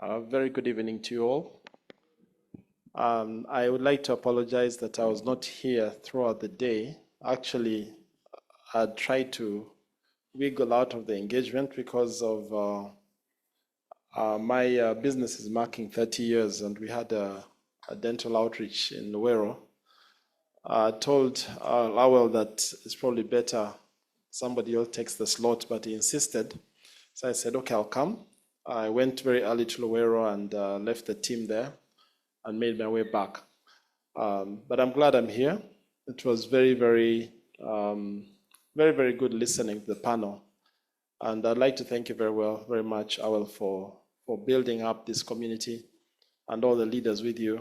Very good evening to you all. I would like to apologize that I was not here throughout the day. Actually, I tried to wiggle out of the engagement because of my business is marking 30 years, and we had a dental outreach in Luero. I told Lowell that it's probably better somebody else takes the slot, but he insisted. So I said, okay, I'll come. I went very early to Luero and left the team there and made my way back. But I'm glad I'm here. It was very, very good listening to the panel. And I'd like to thank you very much, Awel, for building up this community and all the leaders with you.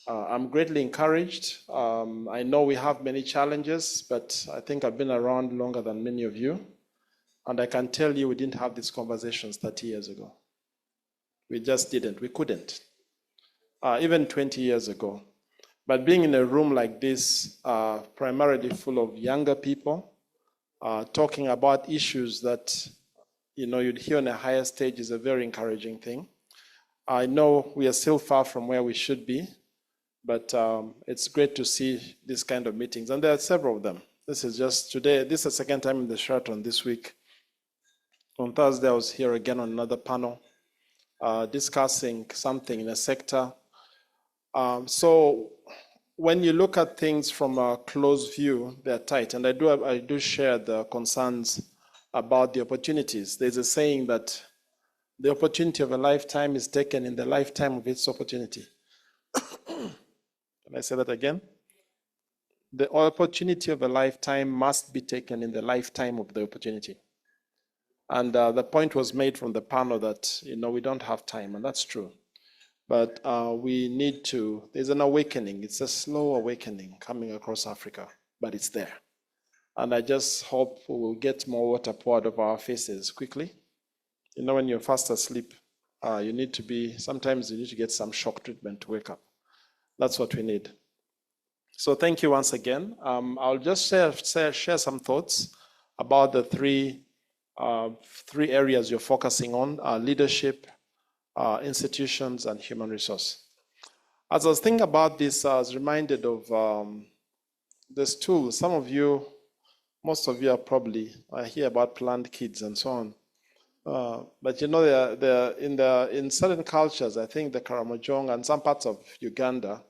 I'm greatly encouraged. I know we have many challenges, but I think I've been around longer than many of you. And I can tell you we didn't have these conversations 30 years ago. We just didn't. We couldn't. Even 20 years ago. But being in a room like this, primarily full of younger people, talking about issues that you'd hear on a higher stage is a very encouraging thing. I know we are still far from where we should be, but it's great to see these kind of meetings. And there are several of them. This is just today. This is the second time in the Sheraton this week. On Thursday, I was here again on another panel discussing something in a sector. So when you look at things from a close view, they're tight. And I do share the concerns about the opportunities. There's a saying that the opportunity of a lifetime is taken in the lifetime of its opportunity. Can I say that again? The opportunity of a lifetime must be taken in the lifetime of the opportunity. And the point was made from the panel that, we don't have time, and that's true. But we need to, there's an awakening. It's a slow awakening coming across Africa, but it's there. And I just hope we will get more water poured over our faces quickly. When you're fast asleep, sometimes you need to get some shock treatment to wake up. That's what we need. So thank you once again. I'll just share some thoughts about the three areas you're focusing on: leadership, institutions, and human resource. As I was thinking about this, I was reminded of this tool. Most of you are probably hear about planned kids and so on. But in certain cultures, I think the Karamojong and some parts of Uganda,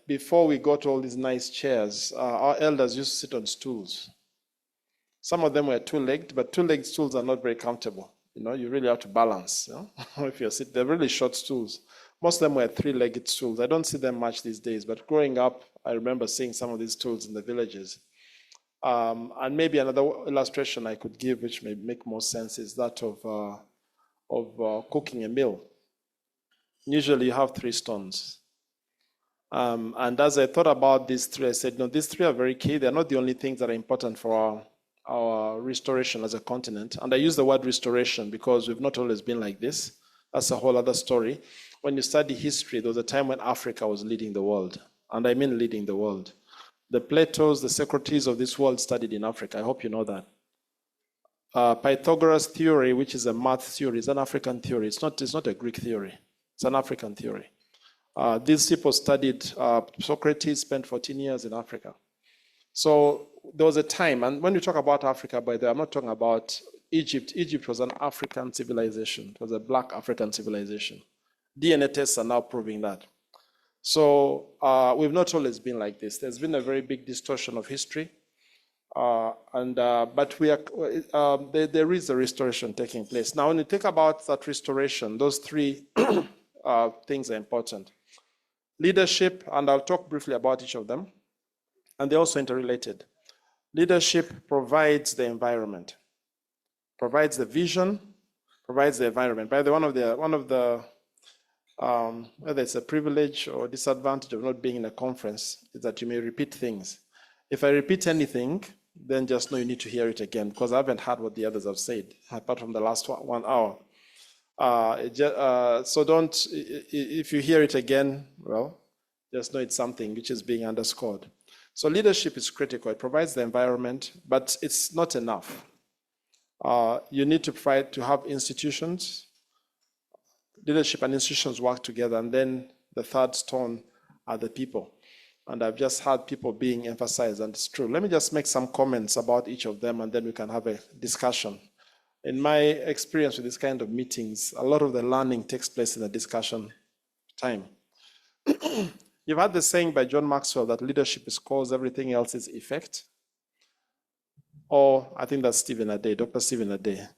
before we got all these nice chairs, our elders used to sit on stools. Some of them were two-legged, but two-legged stools are not very comfortable. You really have to balance. If you're sitting, they're really short stools. Most of them were three-legged stools. I don't see them much these days, but growing up, I remember seeing some of these stools in the villages. And maybe another illustration I could give, which may make more sense, is that of cooking a meal. Usually you have 3 stones. And as I thought about these 3, I said, no, these 3 are very key. They're not the only things that are important for our restoration as a continent. And I use the word restoration because we've not always been like this. That's a whole other story. When you study history, there was a time when Africa was leading the world. And I mean leading the world. The Platos, the Socrates of this world studied in Africa. I hope you know that. Pythagoras' theory, which is a math theory, is an African theory. It's not a Greek theory. It's an African theory. These people studied, Socrates spent 14 years in Africa. So there was a time, and when we talk about Africa, by the way, I'm not talking about Egypt. Egypt was an African civilization. It was a black African civilization. DNA tests are now proving that. So we've not always been like this. There's been a very big distortion of history. But there is a restoration taking place. Now, when you think about that restoration, those 3 things are important. Leadership, and I'll talk briefly about each of them, and they're also interrelated. Leadership provides the environment, provides the vision, provides the environment. By the way, one of the whether it's a privilege or disadvantage of not being in a conference is that you may repeat things. If I repeat anything, then just know you need to hear it again, because I haven't heard what the others have said, apart from the last 1 hour. So if you hear it again, well, just know it's something which is being underscored. So leadership is critical. It provides the environment, but it's not enough. You need to have institutions. Leadership and institutions work together, and then the third stone are the people. And I've just had people being emphasized, and it's true. Let me just make some comments about each of them, and then we can have a discussion. In my experience with this kind of meetings, a lot of the learning takes place in the discussion time. You've had the saying by John Maxwell that leadership is cause, everything else is effect. Or I think that's Stephen Ade, Dr. Stephen Ade.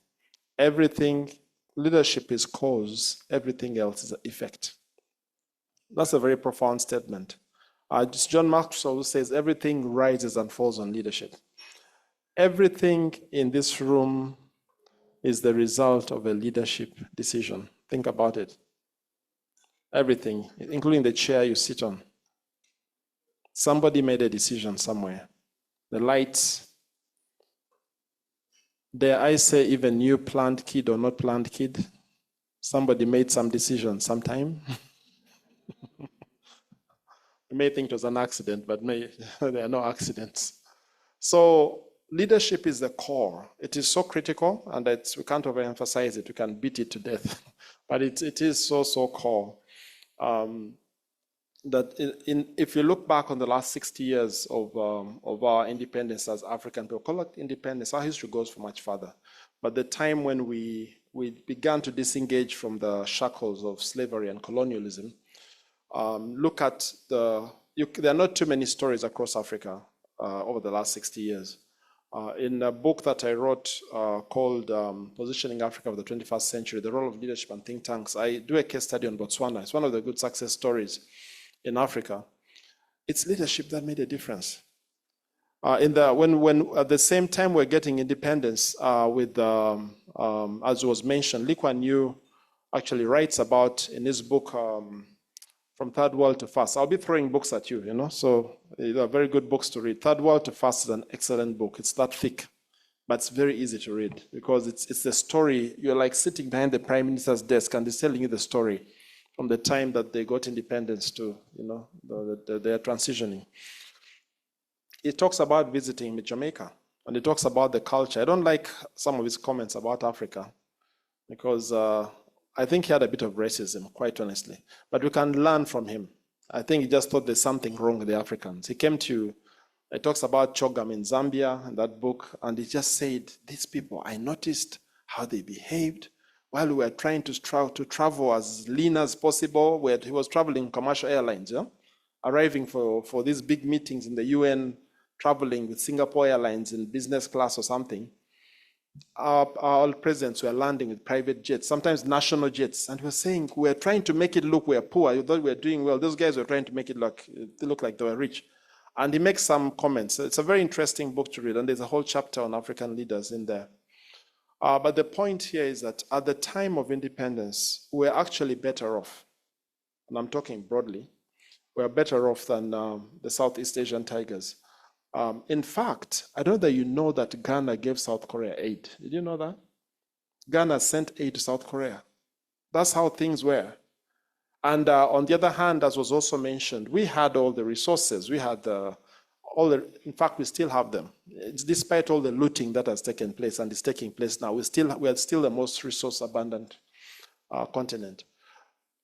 Leadership is cause, everything else is effect. That's a very profound statement. John Maxwell says everything rises and falls on leadership. Everything in this room is the result of a leadership decision. Think about it. Everything, including the chair you sit on. Somebody made a decision somewhere. The lights, dare I say, even you planned kid or not planned kid, somebody made some decision sometime. You may think it was an accident, but there are no accidents. So leadership is the core. It is so critical, and we can't overemphasize it. We can beat it to death, but it is so core. That if you look back on the last 60 years of our independence as African people, call it independence, our history goes for much further. But the time when we began to disengage from the shackles of slavery and colonialism, look at there are not too many stories across Africa over the last 60 years. In a book that I wrote called Positioning Africa of the 21st Century, The Role of Leadership and Think Tanks, I do a case study on Botswana. It's one of the good success stories in Africa. It's leadership that made a difference. When at the same time we're getting independence, as was mentioned, Lee Kuan Yew actually writes about in his book, From Third World to First. I'll be throwing books at you, so they're very good books to read. Third World to First is an excellent book. It's that thick, but it's very easy to read because it's the story. You're like sitting behind the Prime Minister's desk and he's telling you the story from the time that they got independence to, they're transitioning. It talks about visiting Jamaica, and it talks about the culture. I don't like some of his comments about Africa because I think he had a bit of racism, quite honestly. But we can learn from him. I think he just thought there's something wrong with the Africans. He talks about Chogam in Zambia in that book, and he just said, these people, I noticed how they behaved while we were trying to travel as lean as possible. He was traveling commercial airlines, arriving for these big meetings in the UN, traveling with Singapore Airlines in business class or something. Our presidents were landing with private jets, sometimes national jets, and we're saying we're trying to make it look we're poor. You thought we were doing well. Those guys were trying to make it look like they were rich. And he makes some comments. It's a very interesting book to read, and there's a whole chapter on African leaders in there. But the point here is that at the time of independence, we're actually better off. And I'm talking broadly. We're better off than the Southeast Asian tigers. In fact, I don't know that you know that Ghana gave South Korea aid. Did you know that? Ghana sent aid to South Korea. That's how things were. And on the other hand, as was also mentioned, we had all the resources. We had in fact, we still have them. It's despite all the looting that has taken place and is taking place now, we are still the most resource abundant continent.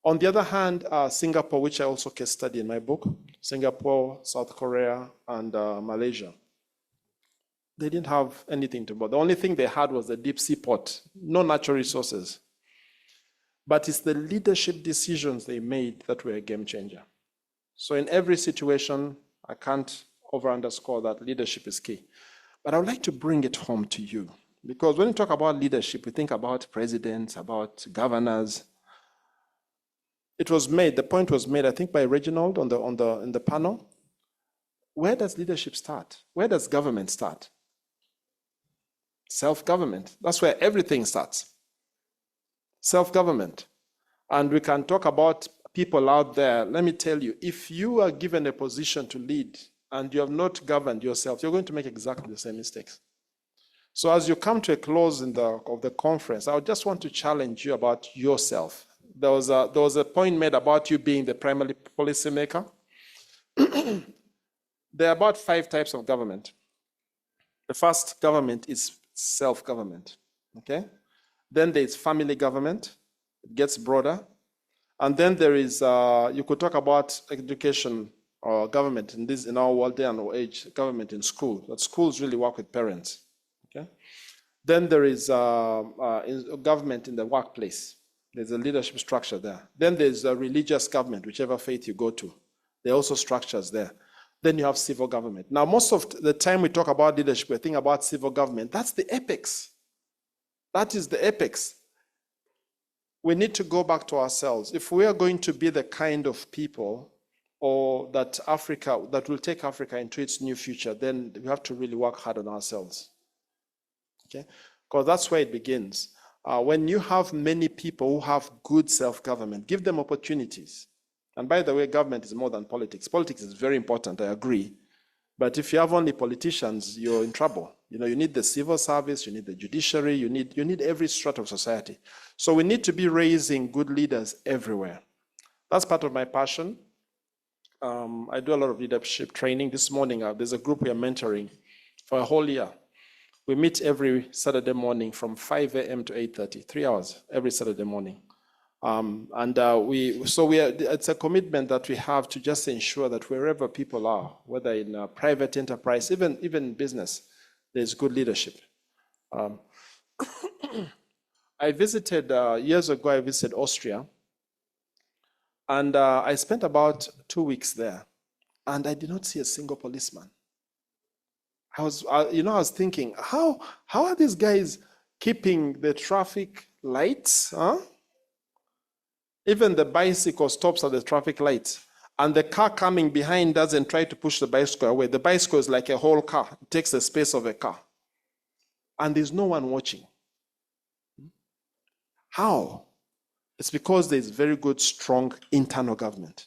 On the other hand, Singapore, which I also case study in my book, Singapore, South Korea, and Malaysia, they didn't have anything to buy. The only thing they had was the deep sea port, no natural resources. But it's the leadership decisions they made that were a game changer. So in every situation, I can't over-underscore that leadership is key. But I would like to bring it home to you, because when you talk about leadership, we think about presidents, about governors. The point was made, I think, by Reginald in the panel. Where does leadership start? Where does government start? Self-government. That's where everything starts. Self-government. And we can talk about people out there. Let me tell you, if you are given a position to lead and you have not governed yourself, you're going to make exactly the same mistakes. So as you come to a close of the conference, I just want to challenge you about yourself. There was a point made about you being the primary policymaker. There are about 5 types of government. The first government is self-government, okay? Then there's family government. It gets broader. And then there is, you could talk about education or government in our world day and age, government in school. That schools really work with parents. Okay. Then there is government in the workplace. There's a leadership structure there. Then there's a religious government, whichever faith you go to. There are also structures there. Then you have civil government. Now, most of the time we talk about leadership, we think about civil government. That's the apex. That is the apex. We need to go back to ourselves. If we are going to be the kind of people or that will take Africa into its new future, then we have to really work hard on ourselves. Okay? Because that's where it begins. When you have many people who have good self-government, give them opportunities. And by the way, government is more than politics. Politics is very important, I agree. But if you have only politicians, you're in trouble. You need the civil service, you need the judiciary, you need every strata of society. So we need to be raising good leaders everywhere. That's part of my passion. I do a lot of leadership training. This morning, there's a group we are mentoring for a whole year. We meet every Saturday morning from 5 a.m. to 8:30, 3 hours every Saturday morning. It's a commitment that we have to just ensure that wherever people are, whether in private enterprise, even business, there's good leadership. I visited, years ago, I visited Austria, and I spent about 2 weeks there, and I did not see a single policeman. I was thinking, how are these guys keeping the traffic lights? Huh? Even the bicycle stops at the traffic lights, and the car coming behind doesn't try to push the bicycle away. The bicycle is like a whole car. It takes the space of a car. And there's no one watching. How? It's because there's very good, strong internal government.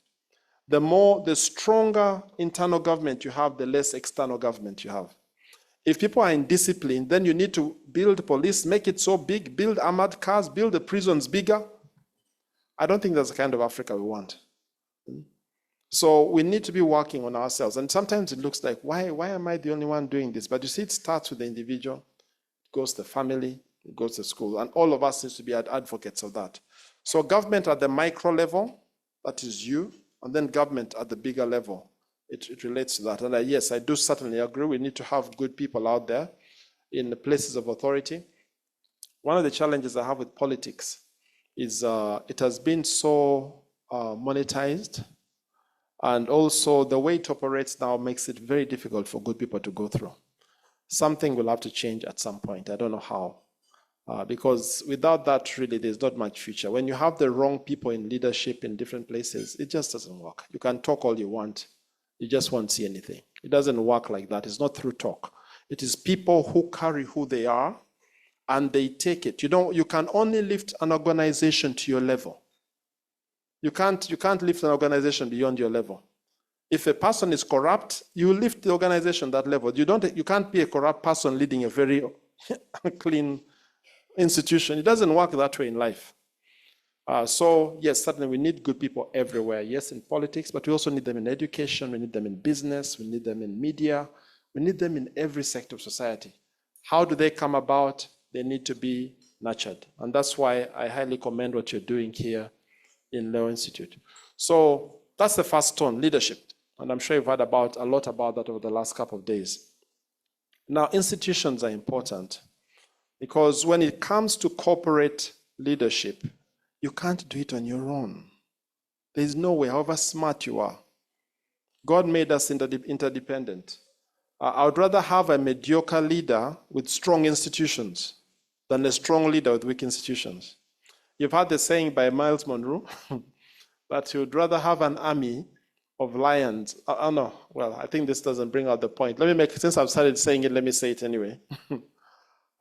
The stronger internal government you have, the less external government you have. If people are indisciplined, then you need to build police, make it so big, build armored cars, build the prisons bigger. I don't think that's the kind of Africa we want. So we need to be working on ourselves. And sometimes it looks like, why am I the only one doing this? But you see, it starts with the individual, it goes to the family, it goes to school. And all of us need to be advocates of that. So government at the micro level, that is you, and then government at the bigger level, it relates to that. And yes, I do certainly agree. We need to have good people out there in the places of authority. One of the challenges I have with politics is it has been so monetized, and also the way it operates now makes it very difficult for good people to go through. Something will have to change at some point. I don't know how, because without that, really, there's not much future. When you have the wrong people in leadership in different places, it just doesn't work. You can talk all you want, you just won't see anything. It doesn't work like that. It's not through talk. It is people who carry who they are, and they take it. You can only lift an organization to your level. You can't lift an organization beyond your level. If a person is corrupt, you lift the organization that level. You can't be a corrupt person leading a very clean institution. It doesn't work that way in life. So yes, certainly we need good people everywhere. Yes, in politics, but we also need them in education. We need them in business. We need them in media. We need them in every sector of society. How do they come about? They need to be nurtured. And that's why I highly commend what you're doing here in Leo Institute. So that's the first stone, leadership. And I'm sure you've heard a lot about that over the last couple of days. Now, institutions are important because when it comes to corporate leadership, you can't do it on your own. There's no way, however smart you are. God made us interdependent. I would rather have a mediocre leader with strong institutions than a strong leader with weak institutions. You've heard the saying by Miles Monroe that you would rather have an army of lions. No, well, I think this doesn't bring out the point. Since I've started saying it, let me say it anyway.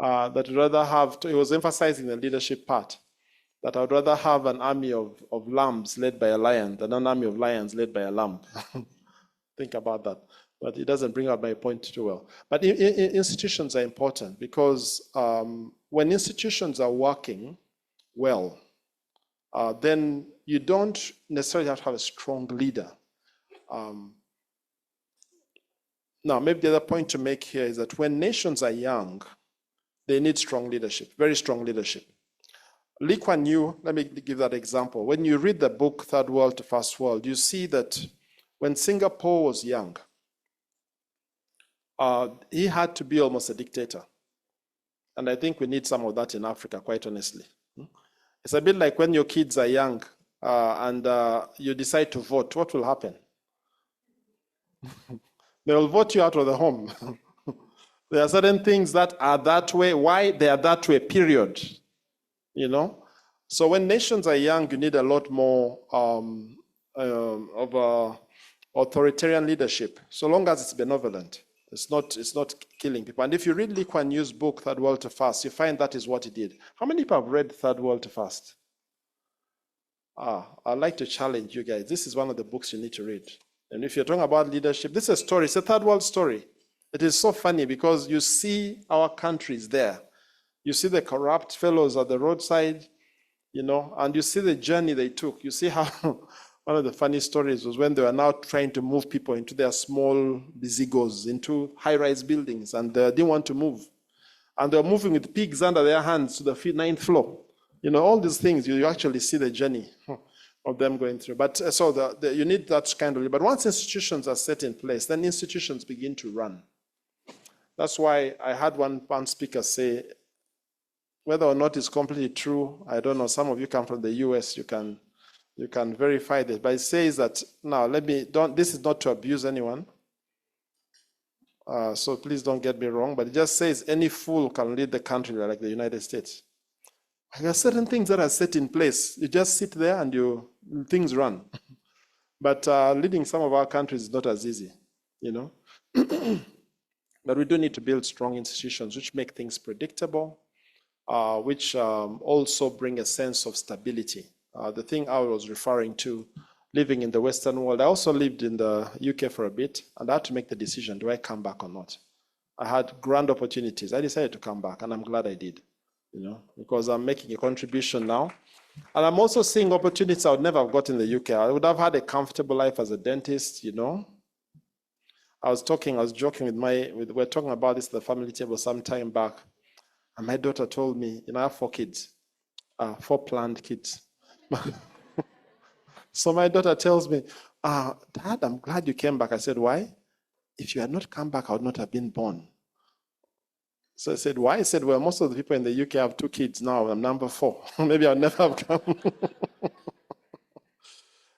That you'd rather have, it was emphasizing the leadership part, that I would rather have an army of lambs led by a lion than an army of lions led by a lamb. Think about that. But it doesn't bring out my point too well. But institutions are important because when institutions are working well, then you don't necessarily have to have a strong leader. Now, maybe the other point to make here is that when nations are young, they need strong leadership, very strong leadership. Lee Kuan Yew, let me give that example. When you read the book, Third World to First World, you see that when Singapore was young, he had to be almost a dictator. And I think we need some of that in Africa, quite honestly. It's a bit like when your kids are young and you decide to vote, what will happen? They will vote you out of the home. There are certain things that are that way. Why they are that way, period. You know? So when nations are young, you need a lot more of authoritarian leadership, so long as it's benevolent. It's not killing people. And if you read Lee Kuan Yew's book, Third World to First, you find that is what he did. How many people have read Third World to First? I'd like to challenge you guys. This is one of the books you need to read. And if you're talking about leadership, this is a story. It's a third world story. It is so funny because you see our countries there. You see the corrupt fellows at the roadside, you know, and you see the journey they took. You see how one of the funny stories was when they were now trying to move people into their small bizigos, into high-rise buildings, and they didn't want to move. And they were moving with pigs under their hands to the 9th floor. You know, all these things, you actually see the journey of them going through. But so you need that kind of, but once institutions are set in place, then institutions begin to run. That's why I had one speaker say, whether or not it's completely true, I don't know, some of you come from the US, you can verify this, but it says that, now this is not to abuse anyone, so please don't get me wrong, but it just says any fool can lead the country like the United States. There are certain things that are set in place. You just sit there and things run. But leading some of our countries is not as easy, you know. But we do need to build strong institutions which make things predictable, which also bring a sense of stability. The thing I was referring to, living in the Western world, I also lived in the UK for a bit, and I had to make the decision, do I come back or not? I had grand opportunities. I decided to come back, and I'm glad I did, you know, because I'm making a contribution now. And I'm also seeing opportunities I would never have got in the UK. I would have had a comfortable life as a dentist, you know. I was joking with we were talking about this at the family table some time back, and my daughter told me, you know, I have 4 kids, 4 planned kids. So my daughter tells me, Dad, I'm glad you came back. I said, why? If you had not come back, I would not have been born. So I said, why? I said, well, most of the people in the UK have 2 kids now. I'm number 4. Maybe I'll never have come.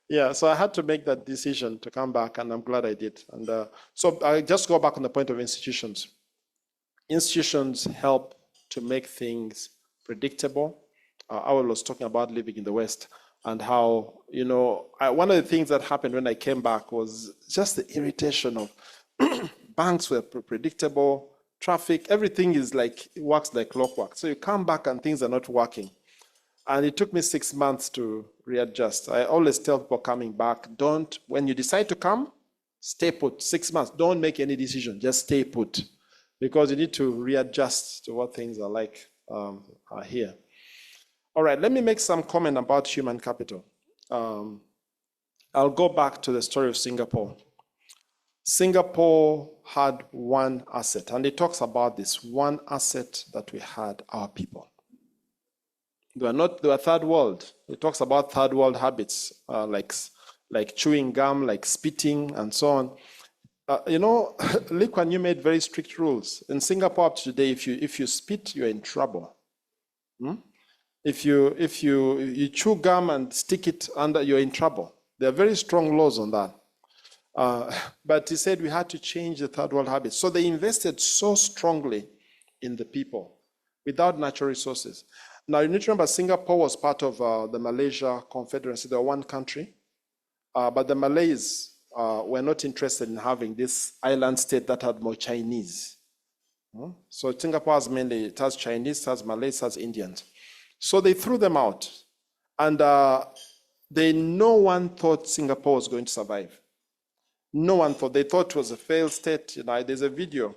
Yeah, so I had to make that decision to come back, and I'm glad I did. And so I just go back on the point of institutions. Institutions help to make things predictable. I was talking about living in the West and how, you know, one of the things that happened when I came back was just the irritation of banks were predictable, traffic, everything is like, it works like clockwork. So you come back and things are not working. And it took me 6 months to readjust. I always tell people coming back, when you decide to come, stay put. 6 months, don't make any decision, just stay put. Because you need to readjust to what things are like here. All right, let me make some comment about human capital. I'll go back to the story of Singapore. Singapore had one asset, and it talks about this one asset that we had, our people. They were third world. It talks about third world habits, like chewing gum, like spitting, and so on. You know, Lee Kuan Yew made very strict rules. In Singapore up to today, if you spit, you're in trouble. If you chew gum and stick it under, you're in trouble. There are very strong laws on that. But he said we had to change the third world habits. So they invested so strongly in the people without natural resources. Now, you need to remember Singapore was part of the Malaysia Confederacy. They were one country. But the Malays were not interested in having this island state that had more Chinese. So Singapore has mainly, it has Chinese, it has Malays, it has Indians. So they threw them out. And no one thought Singapore was going to survive. No one thought. They thought it was a failed state. You know, there's a video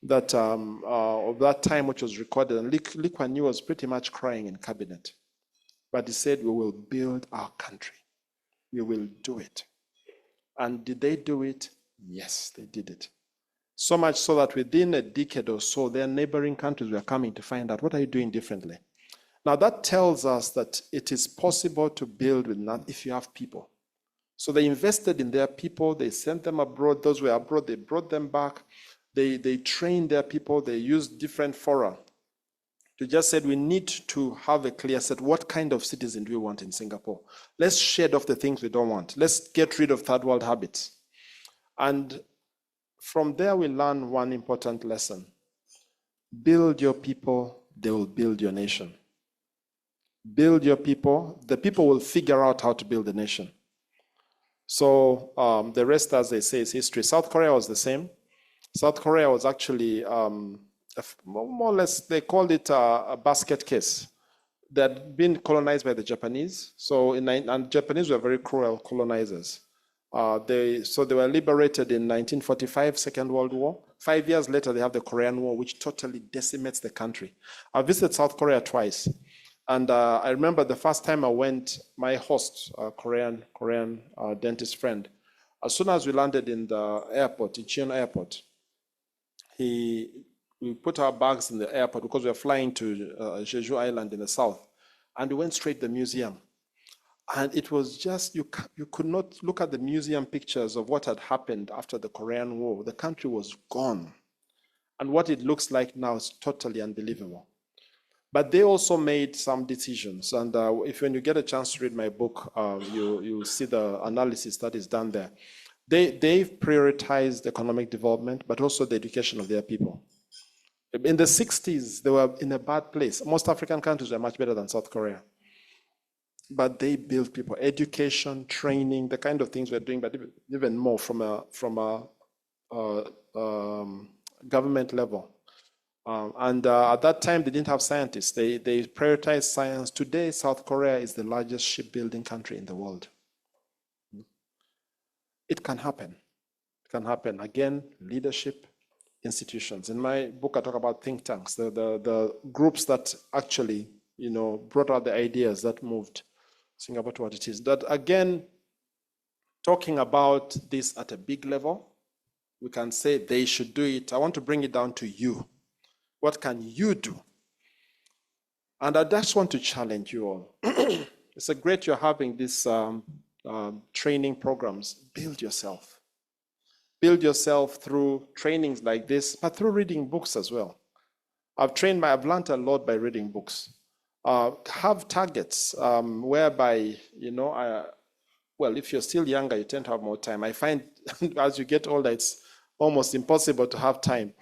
that of that time which was recorded, and Lee Kuan Yew was pretty much crying in cabinet. But he said, we will build our country. We will do it. And did they do it? Yes, they did it. So much so that within a decade or so, their neighboring countries were coming to find out, what are you doing differently? Now that tells us that it is possible to build with none if you have people. So they invested in their people, they sent them abroad, those who were abroad, they brought them back, they trained their people, they used different fora to just said we need to have a clear set, what kind of citizen do we want in Singapore? Let's shed off the things we don't want. Let's get rid of third world habits. And from there we learn one important lesson. Build your people, they will build your nation. Build your people, the people will figure out how to build the nation. So the rest, as they say, is history. South Korea was the same. South Korea was actually, more or less, they called it a basket case. They had been colonized by the Japanese. So, and Japanese were very cruel colonizers. So they were liberated in 1945, Second World War. 5 years later, they have the Korean War, which totally decimates the country. I visited South Korea twice. And I remember the first time I went, my host, a Korean dentist friend, as soon as we landed in the airport, Incheon Airport, we put our bags in the airport because we were flying to Jeju Island in the south, and we went straight to the museum. And it was just, you could not look at the museum pictures of what had happened after the Korean War. The country was gone. And what it looks like now is totally unbelievable. But they also made some decisions. And when you get a chance to read my book, you'll see the analysis that is done there. They've prioritized economic development, but also the education of their people. In the 60s, they were in a bad place. Most African countries were much better than South Korea. But they built people, education, training, the kind of things we're doing, but even more from a government level. At that time, they didn't have scientists. They prioritized science. Today, South Korea is the largest shipbuilding country in the world. It can happen. It can happen. Again, leadership, institutions. In my book, I talk about think tanks, the groups that actually, brought out the ideas that moved Singapore to what it is. That again, talking about this at a big level, we can say they should do it. I want to bring it down to you. What can you do? And I just want to challenge you all. It's a great you're having these training programs. Build yourself. Build yourself through trainings like this, but through reading books as well. I've learned a lot by reading books. Have targets whereby, if you're still younger, you tend to have more time. I find as you get older, it's almost impossible to have time.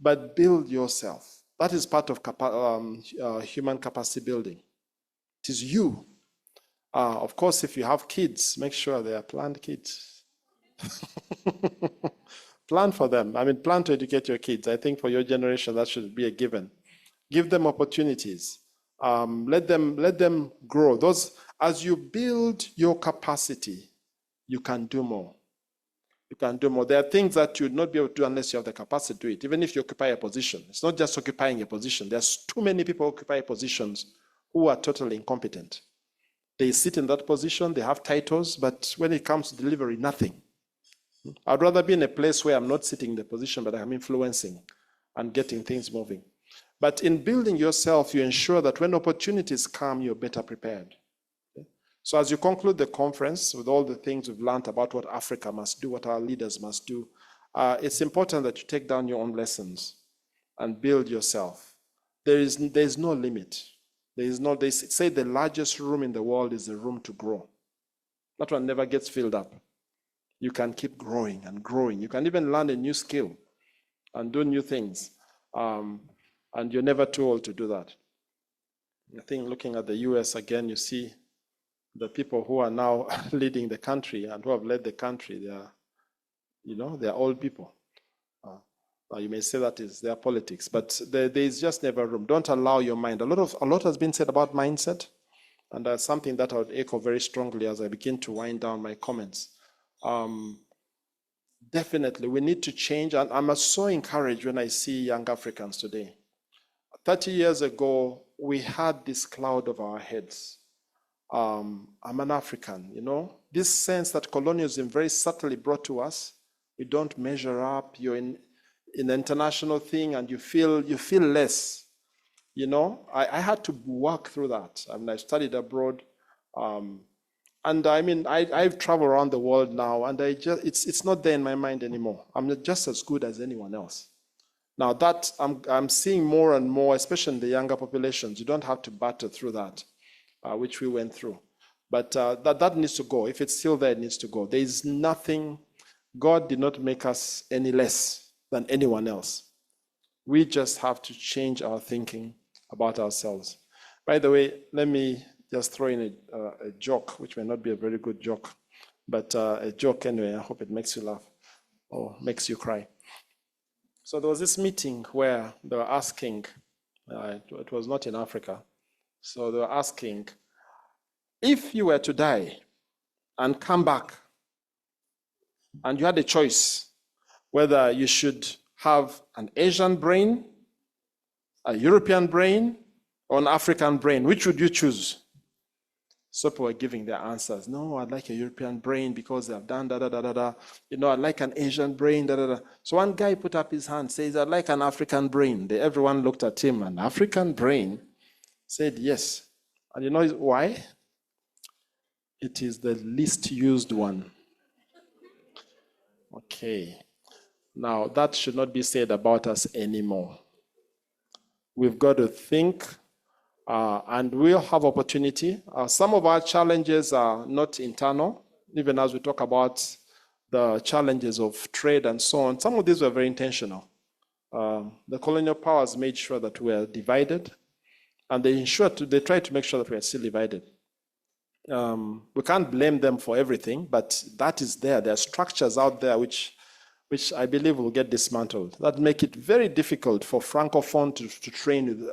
But build yourself. That is part of human capacity building. It is you. Of course, if you have kids, make sure they are planned kids. Plan for them. Plan to educate your kids. I think for your generation, that should be a given. Give them opportunities. Let them grow. As you build your capacity, you can do more. You can do more. There are things that you would not be able to do unless you have the capacity to do it, even if you occupy a position. It's not just occupying a position. There's too many people occupy positions who are totally incompetent. They sit in that position, they have titles, but when it comes to delivery, nothing. I'd rather be in a place where I'm not sitting in the position, but I'm influencing and getting things moving. But in building yourself, you ensure that when opportunities come, you're better prepared. So as you conclude the conference with all the things we've learned about what Africa must do, what our leaders must do, it's important that you take down your own lessons and build yourself. There is no limit. They say the largest room in the world is the room to grow. That one never gets filled up. You can keep growing and growing. You can even learn a new skill and do new things. And you're never too old to do that. I think looking at the US again, you see the people who are now leading the country and who have led the country, they're old people. You may say that is their politics, but there is just never room. Don't allow your mind. A lot has been said about mindset, and that's something that I would echo very strongly as I begin to wind down my comments. Definitely, we need to change, and I'm so encouraged when I see young Africans today. 30 years ago, we had this cloud over our heads. I'm an African, This sense that colonialism very subtly brought to us. You don't measure up, you're in an international thing and you feel less. I had to work through that. I mean, I studied abroad. And I mean, I've traveled around the world now, and it's not there in my mind anymore. I'm just as good as anyone else. Now that I'm seeing more and more, especially in the younger populations, you don't have to battle through that, which we went through. But that needs to go. If it's still there, it needs to go. There is nothing. God did not make us any less than anyone else. We just have to change our thinking about ourselves. By the way, let me just throw in a joke, which may not be a very good joke, but a joke anyway. I hope it makes you laugh or makes you cry. So there was this meeting where they were asking, it was not in Africa, so they were asking, if you were to die and come back, and you had a choice whether you should have an Asian brain, a European brain, or an African brain, which would you choose? So people were giving their answers. No, I'd like a European brain because they have done da-da-da-da-da. I'd like an Asian brain, da-da-da. So one guy put up his hand, says, I'd like an African brain. Everyone looked at him, an African brain? Said yes. And you know why? It is the least used one. Okay. Now, that should not be said about us anymore. We've got to think, and we'll have opportunity. Some of our challenges are not internal, even as we talk about the challenges of trade and so on. Some of these were very intentional. The colonial powers made sure that we are divided, and they tried to make sure that we are still divided. We can't blame them for everything, but that is there. There are structures out there which I believe will get dismantled. That make it very difficult for Francophone to trade with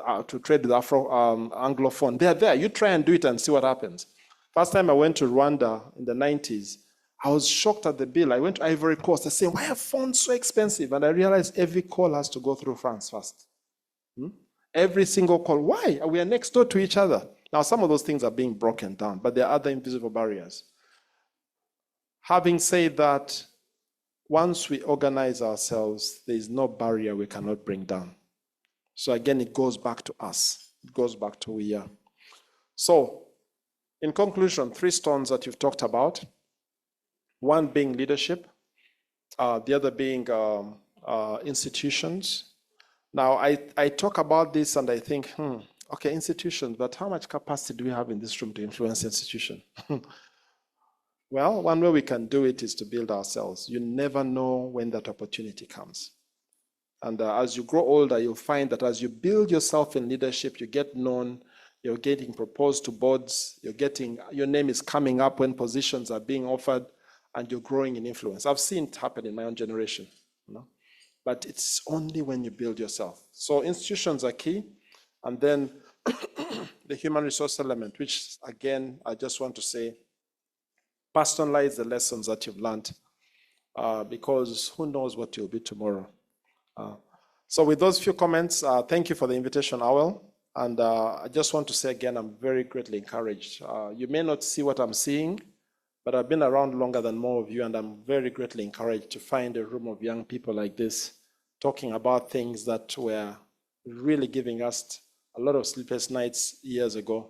Anglophone. They're there. You try and do it and see what happens. First time I went to Rwanda in the 90s, I was shocked at the bill. I went to Ivory Coast. I said, why are phones so expensive? And I realized every call has to go through France first. Every single call. Why? We are next door to each other. Now, some of those things are being broken down, but there are other invisible barriers. Having said that, once we organize ourselves, there is no barrier we cannot bring down. So again, it goes back to us. It goes back to who we are. So, in conclusion, 3 stones that you've talked about. One being leadership, the other being institutions. Now, I talk about this and I think, okay, institutions, but how much capacity do we have in this room to influence institution? Well, one way we can do it is to build ourselves. You never know when that opportunity comes. And as you grow older, you'll find that as you build yourself in leadership, you get known, you're getting proposed to boards, your name is coming up when positions are being offered, and you're growing in influence. I've seen it happen in my own generation, but it's only when you build yourself. So institutions are key. And then the human resource element, which again, I just want to say, personalize the lessons that you've learned, because who knows what you'll be tomorrow. So with those few comments, thank you for the invitation, Awel. And I just want to say again, I'm very greatly encouraged. You may not see what I'm seeing, but I've been around longer than more of you, and I'm very greatly encouraged to find a room of young people like this talking about things that were really giving us a lot of sleepless nights years ago.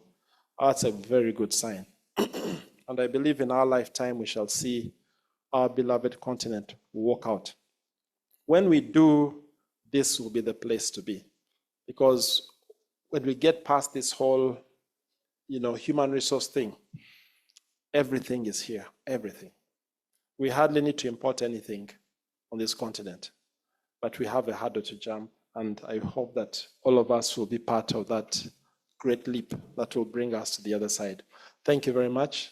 That's a very good sign. And I believe in our lifetime, we shall see our beloved continent walk out. When we do, this will be the place to be. Because when we get past this whole, human resource thing, everything is here, everything. We hardly need to import anything on this continent, but we have a hurdle to jump. And I hope that all of us will be part of that great leap that will bring us to the other side. Thank you very much.